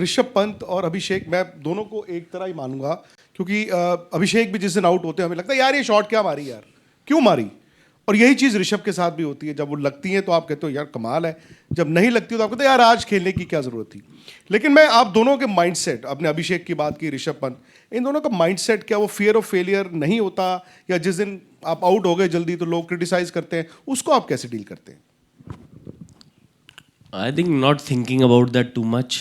ऋषभ पंत और अभिषेक, मैं दोनों को एक तरह ही मानूंगा, क्योंकि अभिषेक भी जिस दिन आउट होते हैं हमें लगता है यार ये शॉट क्या मारी, यार क्यों मारी। और यही चीज़ ऋषभ के साथ भी होती है, जब वो लगती है तो आप कहते हो यार कमाल है, जब नहीं लगती हो तो आप कहते हो यार आज खेलने की क्या ज़रूरत थी। लेकिन मैं आप दोनों के माइंडसेट, आपने अभिषेक की बात की, ऋषभ पंत, इन दोनों का माइंडसेट क्या वो फियर ऑफ फेलियर नहीं होता, या जिस दिन आप आउट हो गए जल्दी तो लोग क्रिटिसाइज करते हैं, उसको आप कैसे डील करते हैं? I think not thinking about that too much.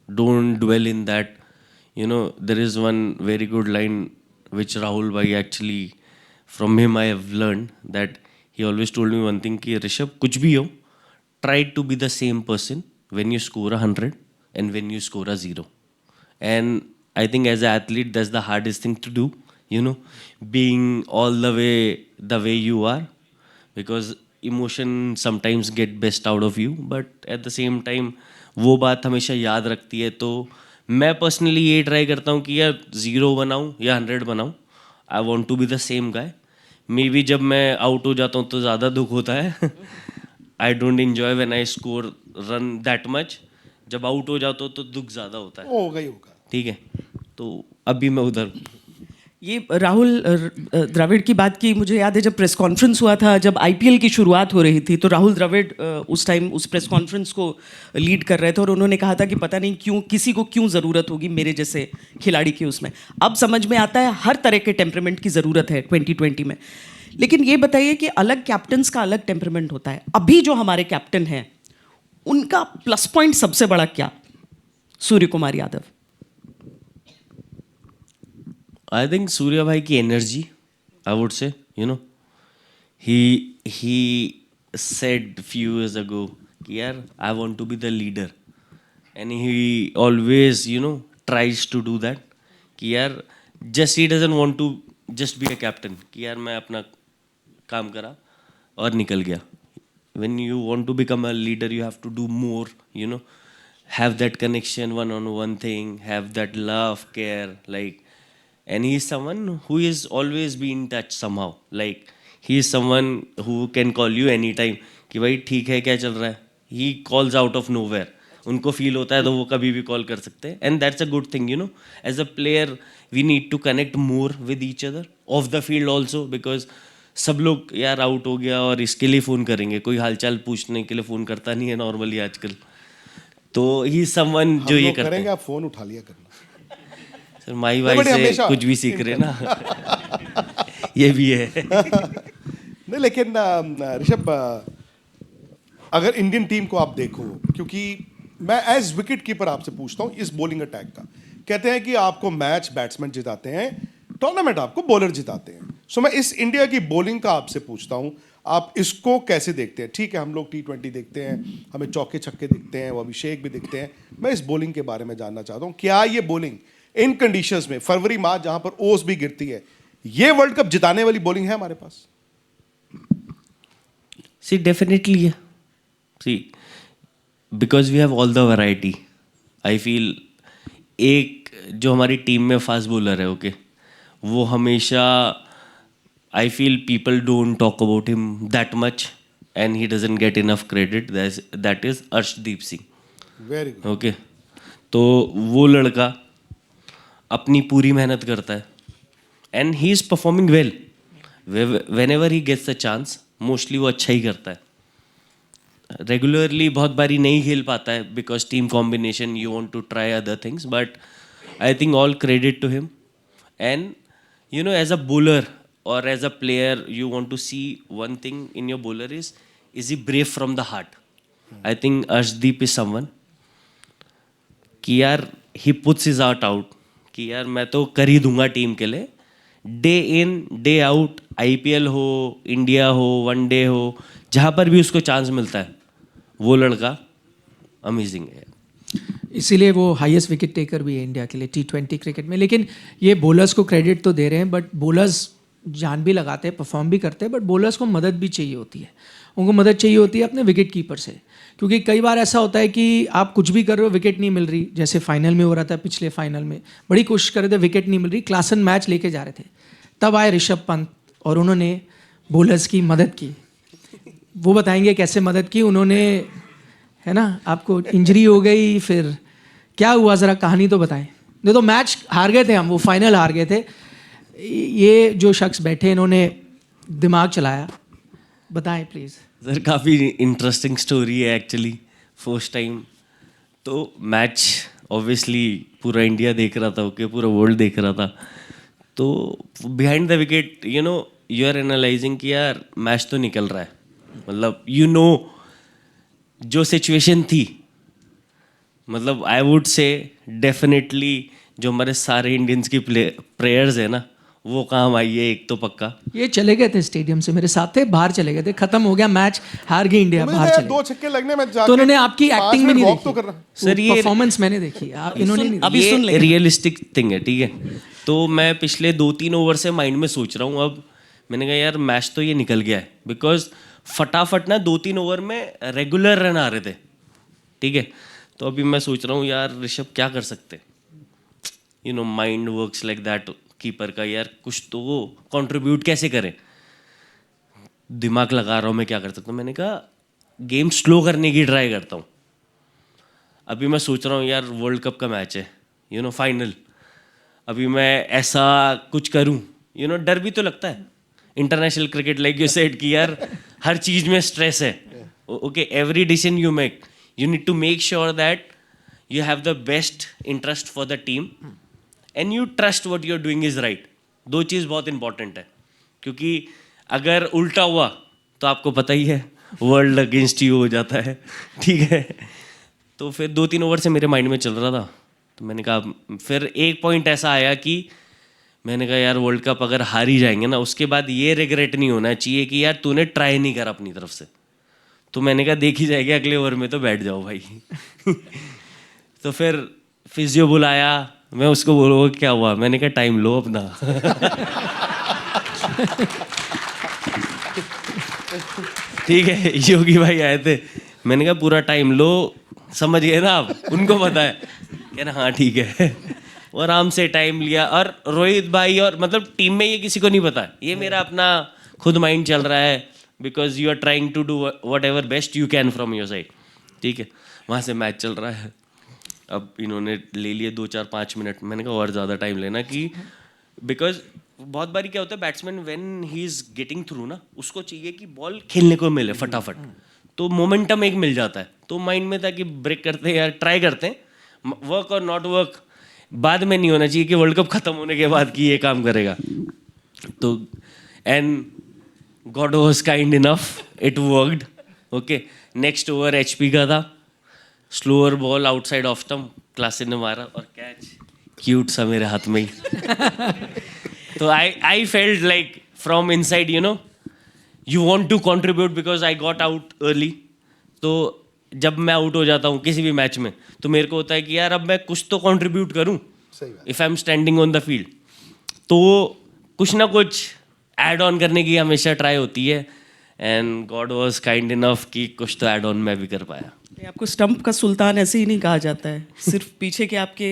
Don't dwell in that. You know, there is one very good line which Rahul Bhai actually, from him I have learned that he always told me one thing कि ऋषभ कुछ भी हो, try to be the same person when you score 100 and when you score a 0. And I think as an athlete that's the hardest thing to do. You know, being all the way you are, because emotion sometimes get best out of you, but at the same time वो बात हमेशा याद रखती है। तो मैं personally ये try करता हूँ कि यार 0 बनाऊँ या 100 बनाऊँ, I want to be the same guy. Maybe जब मैं आउट हो जाता हूँ तो ज़्यादा दुख होता है। I don't enjoy when I score run that much. जब आउट हो जाता हूँ तो दुख ज़्यादा होता है। होगा ही होगा। ठीक है, तो अभी मैं उधर हूँ। ये राहुल द्रविड़ की बात की मुझे याद है, जब प्रेस कॉन्फ्रेंस हुआ था, जब आईपीएल की शुरुआत हो रही थी, तो राहुल द्रविड़ उस टाइम उस प्रेस कॉन्फ्रेंस को लीड कर रहे थे और उन्होंने कहा था कि पता नहीं क्यों किसी को क्यों ज़रूरत होगी मेरे जैसे खिलाड़ी की उसमें। अब समझ में आता है हर तरह के टेम्परामेंट की ज़रूरत है 2020 में। लेकिन ये बताइए कि अलग कैप्टन्स का अलग टेम्परामेंट होता है, अभी जो हमारे कैप्टन हैं उनका प्लस पॉइंट सबसे बड़ा क्या? Surya Kumar Yadav. I think Surya bhai ki energy, I would say, you know, he said few years ago कि यार I want to be the leader, and he always, you know, tries to do that कि यार just he doesn't want to just be a captain कि यार मैं अपना काम करा और निकल गया। When you want to become a leader, you have to do more, you know, have that connection, one-on-one thing, have that love, care, like. And he is someone who is always be in touch somehow. Like he is someone who can call you anytime कि भाई ठीक है क्या चल रहा है. He calls out of nowhere. उनको feel होता है तो वो कभी भी कॉल कर सकते हैं. And that's a good thing, you know. As a player, we need to connect more with each other off the field also, because सब लोग यार आउट हो गया और इसके लिए फ़ोन करेंगे, कोई हालचाल पूछने के लिए फ़ोन करता नहीं है नॉर्मली आजकल. तो ही समवन जो ये करते हैं. आप फ़ोन उठा लिया करना सर, माई भाई से कुछ भी सीख रहे ना। ये भी है। नहीं, लेकिन ऋषभ, अगर इंडियन टीम को आप देखो, क्योंकि मैं एज विकेट कीपर आपसे पूछता हूँ इस बॉलिंग अटैक का, कहते हैं कि आपको मैच बैट्समैन जिताते हैं, टूर्नामेंट आपको बॉलर जिताते हैं। सो मैं इस इंडिया की बॉलिंग का आपसे पूछता हूँ, आप इसको कैसे देखते हैं? ठीक है, हम लोग T20 देखते हैं, हमें चौके छक्के दिखते हैं, वो अभिषेक भी दिखते हैं। मैं इस बॉलिंग के बारे में जानना चाहता हूँ, क्या ये बॉलिंग इन कंडीशंस में, फरवरी मार्च जहां पर ओस भी गिरती है, ये वर्ल्ड कप जिताने वाली बॉलिंग है हमारे पास? सी डेफिनेटली है। C because we have all the variety. I feel एक जो हमारी टीम में फास्ट बॉलर है, ओके, वो हमेशा I feel people don't talk about him that much and he doesn't get enough credit, that is Arshdeep Singh. Very good. Okay, तो वो लड़का अपनी पूरी मेहनत करता है and he is performing well whenever he gets a chance. Mostly वो अच्छा ही करता है। रेगुलरली बहुत बारी नहीं खेल पाता है because team combination, you want to try other things, but I think all credit to him. And you know, as a bowler और as a player, you want to see one thing in your bowler is he brave from the heart? I think Arshdeep is someone कि यार he puts his heart out कि यार मैं तो कर ही दूंगा team के लिए, day in day out. IPL हो, इंडिया हो, वनडे हो, जहाँ पर भी उसको चांस मिलता है, वो लड़का अमेजिंग है। इसीलिए वो हाईएस्ट विकेट टेकर भी है इंडिया के लिए T20 क्रिकेट में। लेकिन ये बॉलर्स को क्रेडिट तो दे रहे हैं, बट बॉलर्स जान भी लगाते हैं, परफॉर्म भी करते हैं, बट बॉलर्स को मदद भी चाहिए होती है। उनको मदद चाहिए होती है अपने विकेट कीपर से, क्योंकि कई बार ऐसा होता है कि आप कुछ भी कर रहे हो, विकेट नहीं मिल रही। जैसे फाइनल में हो रहा था, पिछले फाइनल में बड़ी कोशिश कर रहे थे, विकेट नहीं मिल रही, क्लासन मैच लेके जा रहे थे, तब आए ऋषभ पंत और उन्होंने बॉलर्स की मदद की। वो बताएंगे कैसे मदद की उन्होंने, है ना। आपको इंजरी हो गई, फिर क्या हुआ ज़रा कहानी तो बताएं। नहीं तो मैच हार गए थे हम, वो फाइनल हार गए थे। ये जो शख्स बैठे इन्होंने दिमाग चलाया, बताएं प्लीज़। सर काफ़ी इंटरेस्टिंग स्टोरी है एक्चुअली। फर्स्ट टाइम तो मैच ऑब्वियसली पूरा इंडिया देख रहा था, ओके, पूरा वर्ल्ड देख रहा था। तो behind the wicket you are analysing कि यार मैच तो निकल रहा है, मतलब जो सिचुएशन थी, मतलब आई वुड से डेफिनेटली जो हमारे सारे इंडियंस की प्लेयर्स है ना, वो काम आई है एक तो पक्का। ये चले गए थे स्टेडियम से, मेरे साथ थे, बाहर चले गए थे, खत्म हो गया मैच, हार गई इंडिया, बाहर चले दो गए। छक्के लगने में जाके तो उन्होंने आपकी 5 एक्टिंग भी मिनट नहीं walk तो देखी। करना। सर, ये परफॉर्मेंस मैंने देखी, इन्होंने नहीं अभी सुन ये लेंगे। रियलिस्टिक थिंग है, ठीक है। तो मैं पिछले 2-3 ओवर से माइंड में सोच रहा हूँ। अब मैंने कहा यार मैच तो ये निकल गया है, बिकॉज फटाफट ना 2-3 ओवर में रेगुलर रन आ रहे थे, ठीक है। तो अभी मैं सोच रहा हूँ यार ऋषभ क्या कर सकते, mind works like that keeper का, यार कुछ तो वो कंट्रीब्यूट कैसे करें। दिमाग लगा रहा हूँ मैं क्या कर सकता हूँ। मैंने कहा गेम स्लो करने की ट्राई करता हूँ। अभी मैं सोच रहा हूँ यार वर्ल्ड कप का मैच है, फाइनल, अभी मैं ऐसा कुछ करूँ, डर भी तो लगता है। International cricket like you said कि यार हर चीज़ में स्ट्रेस है, okay, every decision you make you need to make sure that you have the best interest for the team and you trust what you are doing is right. दो चीज़ बहुत important है, क्योंकि अगर उल्टा हुआ तो आपको पता ही है वर्ल्ड अगेंस्ट यू हो जाता है, ठीक है। तो फिर 2-3 ओवर से मेरे माइंड में चल रहा था। तो मैंने कहा, फिर एक पॉइंट ऐसा आया कि मैंने कहा यार वर्ल्ड कप अगर हार ही जाएंगे ना, उसके बाद ये रिग्रेट नहीं होना चाहिए कि यार तूने ट्राई नहीं करा अपनी तरफ से। तो मैंने कहा देखी जाएगी, अगले ओवर में तो बैठ जाओ भाई। तो फिर फिजियो बुलाया, मैं उसको बोलो क्या हुआ, मैंने कहा टाइम लो अपना। ठीक है, योगी भाई आए थे, मैंने कहा पूरा टाइम लो, समझ गए ना आप, उनको पता है, कह रहा हाँ ठीक है। वो आराम से टाइम लिया। और रोहित भाई और मतलब टीम में ये किसी को नहीं पता, ये मेरा अपना खुद माइंड चल रहा है, because you are trying to do whatever best you can from your side, ठीक है। वहाँ से मैच चल रहा है, अब इन्होंने ले लिए 2-4-5 मिनट। मैंने कहा और ज़्यादा टाइम लेना, कि बिकॉज बहुत बारी क्या होता है batsman when he is getting through ना, उसको चाहिए कि बॉल खेलने को मिले फटाफट, तो मोमेंटम एक मिल जाता है। तो माइंड में था कि ब्रेक करते हैं यार, ट्राई करते हैं, वर्क और नॉट वर्क बाद में नहीं होना चाहिए कि वर्ल्ड कप खत्म होने के बाद कि ये काम करेगा। तो and God was kind enough, it worked, okay. Next over HP का था, slower ball outside off stump, Klaasen ने मारा और कैच क्यूट सा मेरे हाथ में ही। तो I felt like from inside you want to contribute because I got out early. तो जब मैं आउट हो जाता हूँ किसी भी मैच में, तो मेरे को होता है कि यार अब मैं कुछ तो कंट्रीब्यूट करूँ if I am standing on the field. तो कुछ ना कुछ ऐड ऑन करने की हमेशा ट्राई होती है, and God was kind enough कि कुछ तो ऐड ऑन मैं भी कर पाया। आपको स्टंप का सुल्तान ऐसे ही नहीं कहा जाता है, सिर्फ पीछे के आपके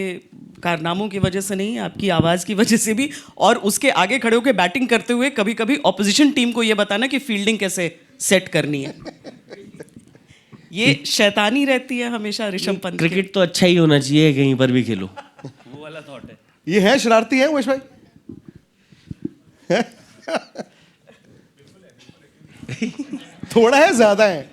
कारनामों की वजह से नहीं, आपकी आवाज़ की वजह से भी, और उसके आगे खड़े होकर बैटिंग करते हुए कभी कभी ऑपोजिशन टीम को ये बताना कि फील्डिंग कैसे सेट करनी है। ये शैतानी रहती है हमेशा ऋषभ पंत की। क्रिकेट तो अच्छा ही होना चाहिए, कहीं पर भी खेलो, वो वाला थॉट है। ये है शरारती है उमेश भाई? थोड़ा है, ज्यादा है?